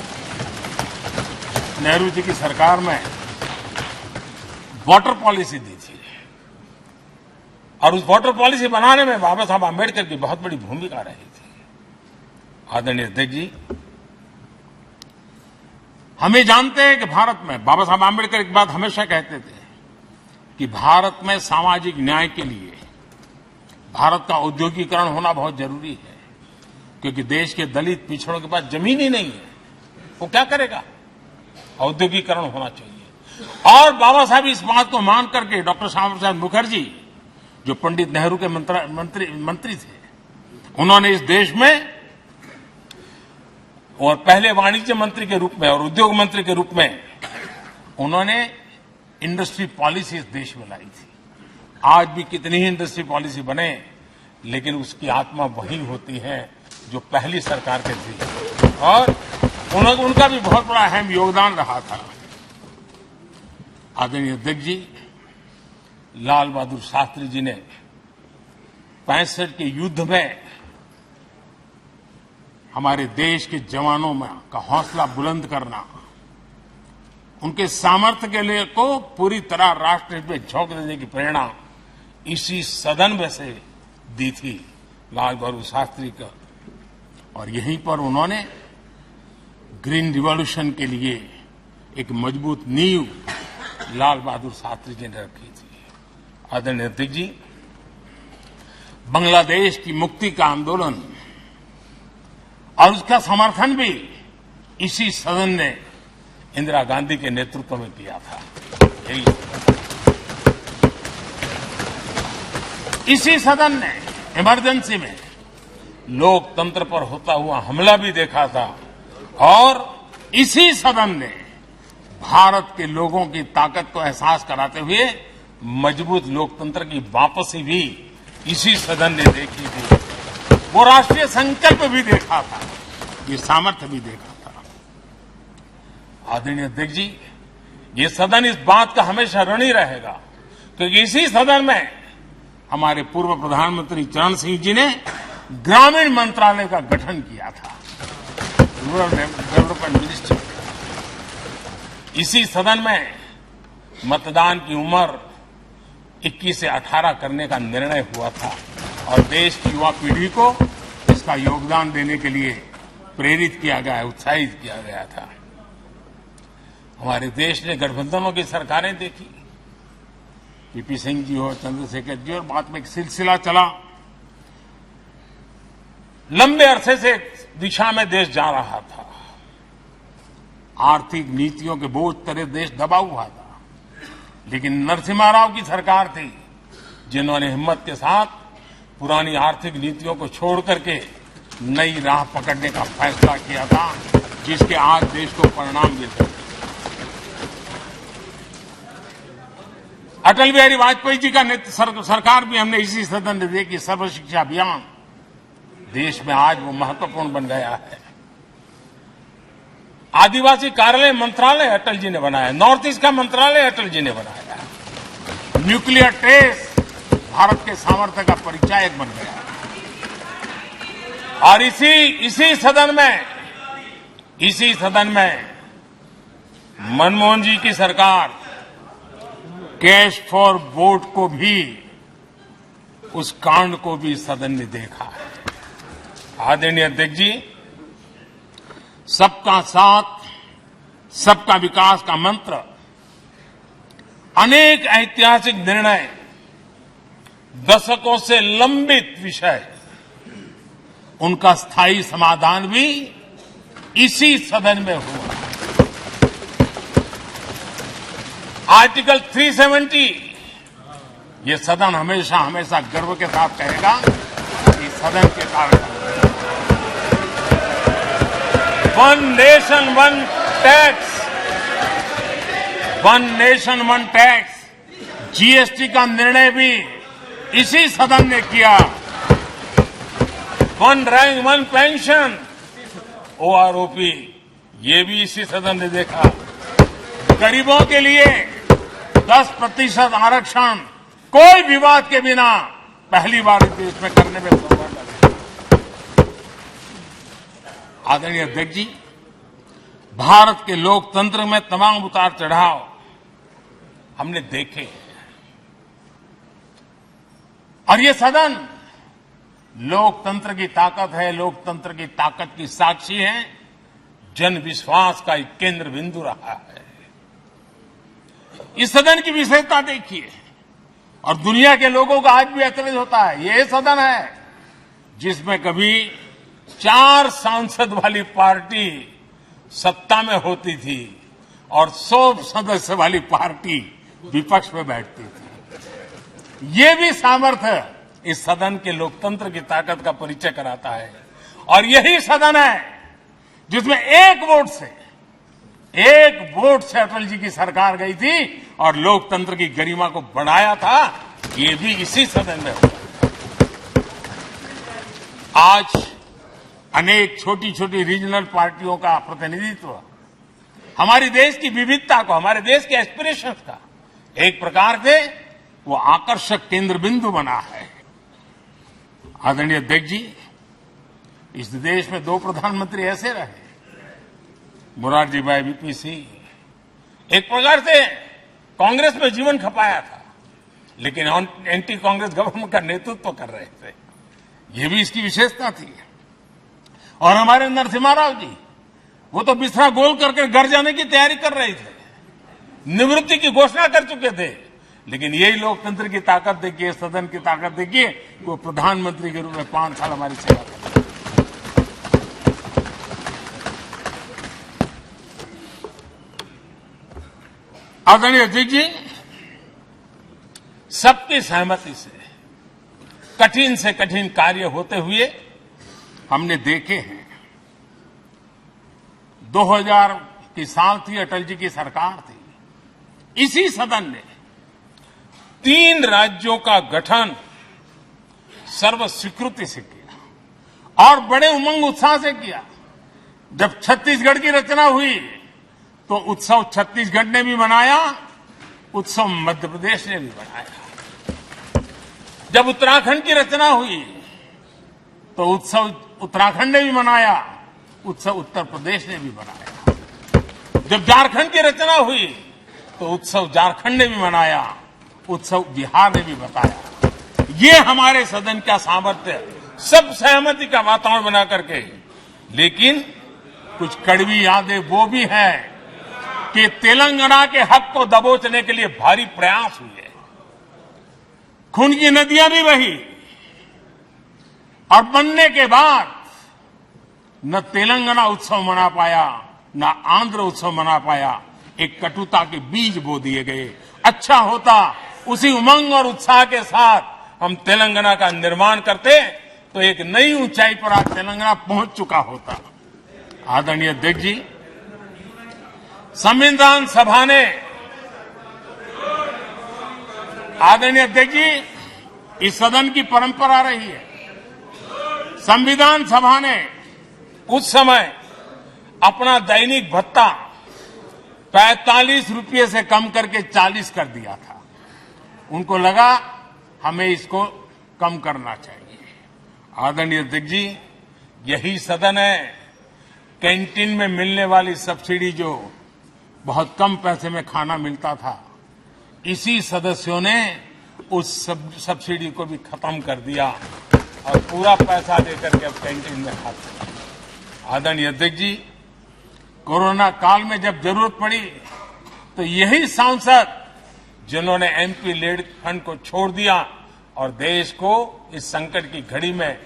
नेहरू जी की सरकार में वाटर पॉलिसी दी थी और उस वाटर पॉलिसी बनाने में बाबा साहब आंबेडकर की बहुत बड़ी भूमिका रही थी। आदरणीय अध्यक्ष जी, हम ये जानते हैं कि भारत में बाबा साहब आंबेडकर एक बात हमेशा कहते थे कि भारत में सामाजिक न्याय के लिए भारत का औद्योगिकरण होना बहुत जरूरी है, क्योंकि देश के दलित पिछड़ों के पास जमीन ही नहीं है, वो क्या करेगा? औद्योगिकरण होना चाहिए। और बाबा साहब इस बात को मान करके डॉक्टर श्यामा प्रसाद मुखर्जी, जो पंडित नेहरू के मंत्री थे, उन्होंने इस देश में और पहले वाणिज्य मंत्री के रूप में और उद्योग मंत्री के रूप में उन्होंने इंडस्ट्री पॉलिसी इस देश में लाई थी। आज भी कितनी ही इंडस्ट्री पॉलिसी बने, लेकिन उसकी आत्मा वही होती है जो पहली सरकार के थी और उनका भी बहुत बड़ा अहम योगदान रहा था। आदरणीय अध्यक्ष जी, लाल बहादुर शास्त्री जी ने 65 के युद्ध में हमारे देश के जवानों में का हौसला बुलंद करना, उनके सामर्थ्य के लिए को पूरी तरह राष्ट्र हित में झोंक देने की प्रेरणा इसी सदन में से दी थी लाल बहादुर शास्त्री को, और यहीं पर उन्होंने ग्रीन रिवॉल्यूशन के लिए एक मजबूत नींव लाल बहादुर शास्त्री जी ने रखी थी। आदरणीय अध्यक्ष जी, बांग्लादेश की मुक्ति का आंदोलन और उसका समर्थन भी इसी सदन ने इंदिरा गांधी के नेतृत्व में किया था। इसी सदन ने इमरजेंसी में लोकतंत्र पर होता हुआ हमला भी देखा था, और इसी सदन ने भारत के लोगों की ताकत को एहसास कराते हुए मजबूत लोकतंत्र की वापसी भी इसी सदन ने देखी थी। वो राष्ट्रीय संकल्प भी देखा था, ये सामर्थ्य भी देखा था। आदरणीय अध्यक्ष जी, ये सदन इस बात का हमेशा ऋणी रहेगा, क्योंकि इसी सदन में हमारे पूर्व प्रधानमंत्री चरण सिंह जी ने ग्रामीण मंत्रालय का गठन किया था, रूरल डेवलपमेंट मिनिस्ट्री। इसी सदन में मतदान की उम्र 21 से 18 करने का निर्णय हुआ था, और देश की युवा पीढ़ी को इसका योगदान देने के लिए प्रेरित किया गया, उत्साहित किया गया था। हमारे देश ने गठबंधनों की सरकारें देखी, पीपी सिंह जी हो, चंद्रशेखर जी, और बाद में एक सिलसिला चला। लंबे अरसे से दिशा में देश जा रहा था, आर्थिक नीतियों के बोझ तले देश दबा हुआ था, लेकिन नरसिम्हा राव की सरकार थी जिन्होंने हिम्मत के साथ पुरानी आर्थिक नीतियों को छोड़ करके नई राह पकड़ने का फैसला किया था, जिसके आज देश को परिणाम मिलते हैं। अटल बिहारी वाजपेयी जी का सरकार भी हमने इसी सदन में देखी। सर्व शिक्षा अभियान देश में आज वो महत्वपूर्ण बन गया है। आदिवासी कार्यालय मंत्रालय अटल जी ने बनाया, नॉर्थ ईस्ट का मंत्रालय अटल जी ने बनाया, न्यूक्लियर टेस्ट भारत के सामर्थ्य का परिचायक बन गया। और इसी सदन में मनमोहन जी की सरकार कैश फॉर वोट को भी, उस कांड को भी सदन ने देखा है। आदरणीय अध्यक्ष जी, सबका साथ सबका विकास का मंत्र, अनेक ऐतिहासिक निर्णय, दशकों से लंबित विषय, उनका स्थायी समाधान भी इसी सदन में हुआ। आर्टिकल 370, ये सदन हमेशा हमेशा गर्व के साथ कहेगा कि सदन के कारण one nation one tax, one nation one tax, GST का निर्णय भी इसी सदन ने किया। One rank one pension, OROP, ये भी इसी सदन ने देखा। गरीबों के लिए 10% आरक्षण कोई विवाद के बिना पहली बार इस देश में करने में सफल रहे। आदरणीय अध्यक्ष जी, भारत के लोकतंत्र में तमाम उतार चढ़ाव हमने देखे, और ये सदन लोकतंत्र की ताकत है, लोकतंत्र की ताकत की साक्षी है, जन विश्वास का एक केंद्र बिंदु रहा है। इस सदन की विशेषता देखिए, और दुनिया के लोगों का आज भी ऐतराज होता है, ये सदन है जिसमें कभी 4 सांसद वाली पार्टी सत्ता में होती थी और 100 सदस्य वाली पार्टी विपक्ष में बैठती थी। ये भी सामर्थ्य इस सदन के लोकतंत्र की ताकत का परिचय कराता है। और यही सदन है जिसमें एक वोट से अटल जी की सरकार गई थी और लोकतंत्र की गरिमा को बढ़ाया था। ये भी इसी सदन में हुआ। आज अनेक छोटी छोटी रीजनल पार्टियों का प्रतिनिधित्व हमारे देश की विविधता को, हमारे देश के एस्पिरेशंस का एक प्रकार से वो आकर्षक केंद्र बिंदु बना है। आदरणीय अध्यक्ष जी, इस देश में 2 प्रधानमंत्री ऐसे रहे, मोरारजी भाई वीपी सिंह, एक प्रकार से कांग्रेस में जीवन खपाया था, लेकिन एंटी कांग्रेस गवर्नमेंट का नेतृत्व कर रहे थे। ये भी इसकी विशेषता थी। और हमारे नरसिम्हा राव जी, वो तो बिस्तरा गोल करके घर जाने की तैयारी कर रहे थे, निवृत्ति की घोषणा कर चुके थे। लेकिन यही लोकतंत्र की ताकत देखिए, सदन की ताकत देखिए, वो प्रधानमंत्री के रूप में 5 साल हमारी सेवा कर। आदरणीय अध्यक्ष जी, सबकी सहमति से कठिन कार्य होते हुए हमने देखे हैं। 2000 की साल थी, अटल जी की सरकार थी। इसी सदन ने 3 राज्यों का गठन सर्व स्वीकृति से किया और बड़े उमंग उत्साह से किया। जब छत्तीसगढ़ की रचना हुई तो उत्सव छत्तीसगढ़ ने भी मनाया, उत्सव मध्य प्रदेश ने भी मनाया। जब उत्तराखंड की रचना हुई तो उत्सव उत्तराखंड ने भी मनाया, उत्सव उत्तर प्रदेश ने भी मनाया। जब झारखंड की रचना हुई तो उत्सव झारखंड ने भी मनाया, उत्सव बिहार ने भी बताया। ये हमारे सदन का सामर्थ्य, सब सहमति का वातावरण बना करके। लेकिन कुछ कड़वी यादें वो भी है कि तेलंगाना के हक को दबोचने के लिए भारी प्रयास हुए, खून की नदियां भी बही और बनने के बाद न तेलंगाना उत्सव मना पाया, न आंध्र उत्सव मना पाया। एक कटुता के बीज बो दिए गए। अच्छा होता उसी उमंग और उत्साह के साथ हम तेलंगाना का निर्माण करते तो एक नई ऊंचाई पर आज तेलंगाना पहुंच चुका होता। आदरणीय अध्यक्ष जी, संविधान सभा ने, आदरणीय अध्यक्ष जी, इस सदन की परंपरा रही है। संविधान सभा ने उस समय अपना दैनिक भत्ता 45 रुपये से कम करके 40 कर दिया था। उनको लगा हमें इसको कम करना चाहिए। आदरणीय अध्यक्ष जी, यही सदन है, कैंटीन में मिलने वाली सब्सिडी जो बहुत कम पैसे में खाना मिलता था, इसी सदस्यों ने उस सब्सिडी को भी खत्म कर दिया और पूरा पैसा लेकर के अब कैंटीन में खाते हैं। आदरणीय अध्यक्ष जी, कोरोना काल में जब जरूरत पड़ी तो यही सांसद जिन्होंने एमपी लेड फंड को छोड़ दिया और देश को इस संकट की घड़ी में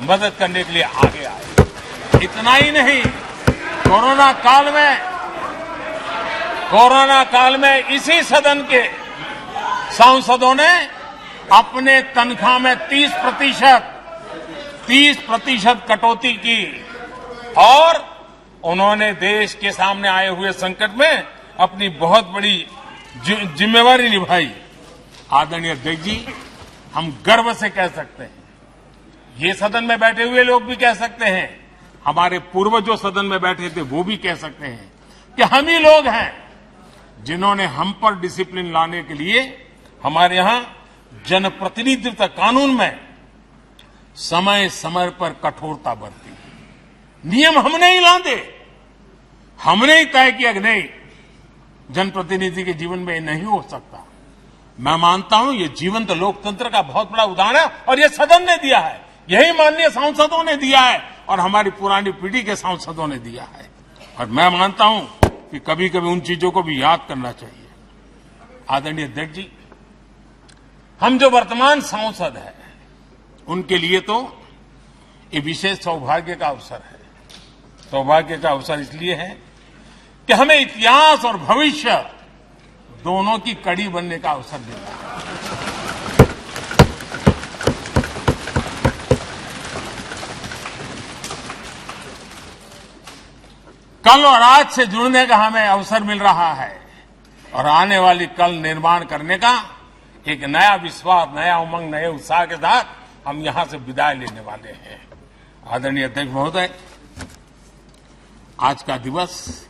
मदद करने के लिए आगे आए। इतना ही नहीं, कोरोना काल में इसी सदन के सांसदों ने अपने तनख्वाह में 30% कटौती की और उन्होंने देश के सामने आए हुए संकट में अपनी बहुत बड़ी जिम्मेवारी निभाई। आदरणीय अध्यक्ष जी, हम गर्व से कह सकते हैं, ये सदन में बैठे हुए लोग भी कह सकते हैं, हमारे पूर्वज जो सदन में बैठे थे वो भी कह सकते हैं कि हम ही लोग हैं जिन्होंने हम पर डिसिप्लिन लाने के लिए हमारे यहां जनप्रतिनिधित्व कानून में समय समय पर कठोरता बरती। नियम हमने ही लादे, हमने ही तय किया कि नहीं, जनप्रतिनिधि के जीवन में ये नहीं हो सकता। मैं मानता हूं ये जीवंत लोकतंत्र का बहुत बड़ा उदाहरण है और ये सदन ने दिया है, यही माननीय सांसदों ने दिया है और हमारी पुरानी पीढ़ी के सांसदों ने दिया है। और मैं मानता हूं कि कभी कभी उन चीजों को भी याद करना चाहिए। आदरणीय अध्यक्ष जी, हम जो वर्तमान सांसद हैं उनके लिए तो ये विशेष सौभाग्य का अवसर है। सौभाग्य का अवसर इसलिए है कि हमें इतिहास और भविष्य दोनों की कड़ी बनने का अवसर मिला है। कल और आज से जुड़ने का हमें अवसर मिल रहा है और आने वाली कल निर्माण करने का एक नया विश्वास, नया उमंग, नए उत्साह के साथ हम यहां से विदाई लेने वाले हैं। आदरणीय अध्यक्ष महोदय, आज का दिवस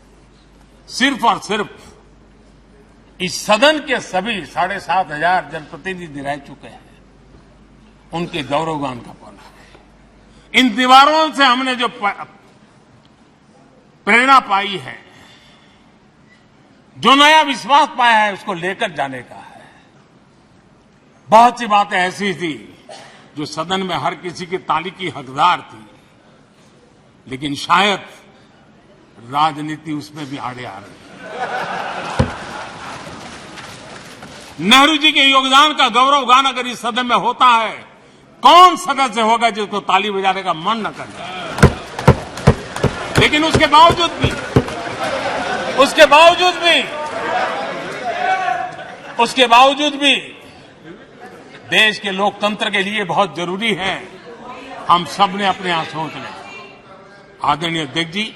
सिर्फ और सिर्फ इस सदन के सभी 7,500 जनप्रतिनिधि रह चुके हैं उनके गौरवगान का पल है। इन दीवारों से हमने जो प्रेरणा पाई है, जो नया विश्वास पाया है, उसको लेकर जाने का है। बहुत सी बातें ऐसी थी जो सदन में हर किसी की ताली की हकदार थी, लेकिन शायद राजनीति उसमें भी आड़े आ रही है। नेहरू जी के योगदान का गौरव गान अगर इस सदन में होता है, कौन सदस्य होगा जिसको ताली बजाने का मन न करे। लेकिन उसके बावजूद भी देश के लोकतंत्र के लिए बहुत जरूरी है हम सब ने अपने यहां सोच लें। आदरणीय अध्यक्ष जी,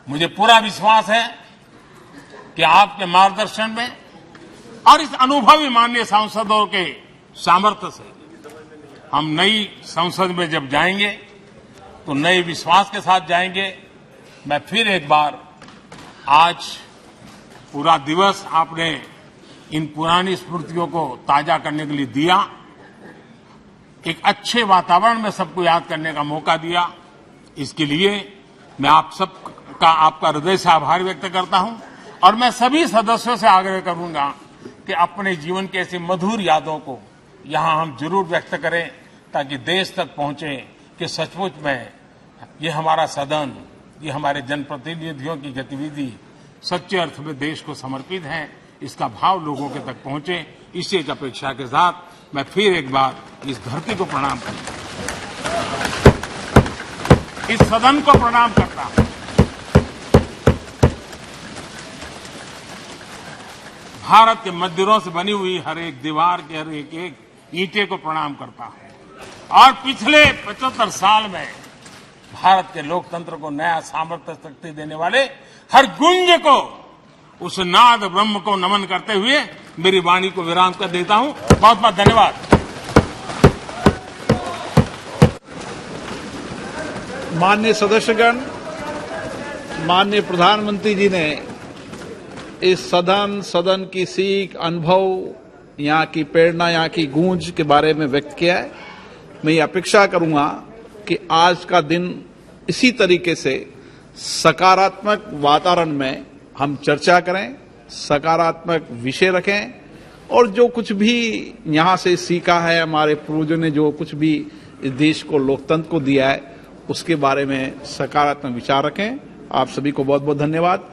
मुझे पूरा विश्वास है कि आपके मार्गदर्शन में और इस अनुभवी माननीय सांसदों के सामर्थ्य से हम नई संसद में जब जाएंगे तो नए विश्वास के साथ जाएंगे। मैं फिर एक बार आज पूरा दिवस आपने इन पुरानी स्मृतियों को ताजा करने के लिए दिया, एक अच्छे वातावरण में सबको याद करने का मौका दिया। इसके लिए मैं आप सबका आपका हृदय से आभार व्यक्त करता हूं और मैं सभी सदस्यों से आग्रह करूंगा कि अपने जीवन की ऐसी मधुर यादों को यहां हम जरूर व्यक्त करें ताकि देश तक पहुंचे कि सचमुच में ये हमारा सदन, ये हमारे जनप्रतिनिधियों की गतिविधि सच्चे अर्थ में देश को समर्पित है, इसका भाव लोगों के तक पहुंचे। इसी एक अपेक्षा के साथ मैं फिर एक बार इस धरती को प्रणाम करता हूं, इस सदन को प्रणाम करता हूं। भारत के मंदिरों से बनी हुई हर एक दीवार के हर एक ईंटे को प्रणाम करता हूं और पिछले 75 साल में भारत के लोकतंत्र को नया सामर्थ्य शक्ति देने वाले हर गुंज को, उस नाद ब्रह्म को नमन करते हुए मेरी वाणी को विराम कर देता हूं। बहुत बहुत धन्यवाद। माननीय सदस्यगण, माननीय प्रधानमंत्री जी ने इस सदन की सीख, अनुभव, यहाँ की प्रेरणा, यहाँ की गूंज के बारे में व्यक्त किया है। मैं ये अपेक्षा करूंगा कि आज का दिन इसी तरीके से सकारात्मक वातावरण में हम चर्चा करें, सकारात्मक विषय रखें और जो कुछ भी यहाँ से सीखा है, हमारे पूर्वजों ने जो कुछ भी इस देश को, लोकतंत्र को दिया है, उसके बारे में सकारात्मक विचार रखें। आप सभी को बहुत बहुत धन्यवाद।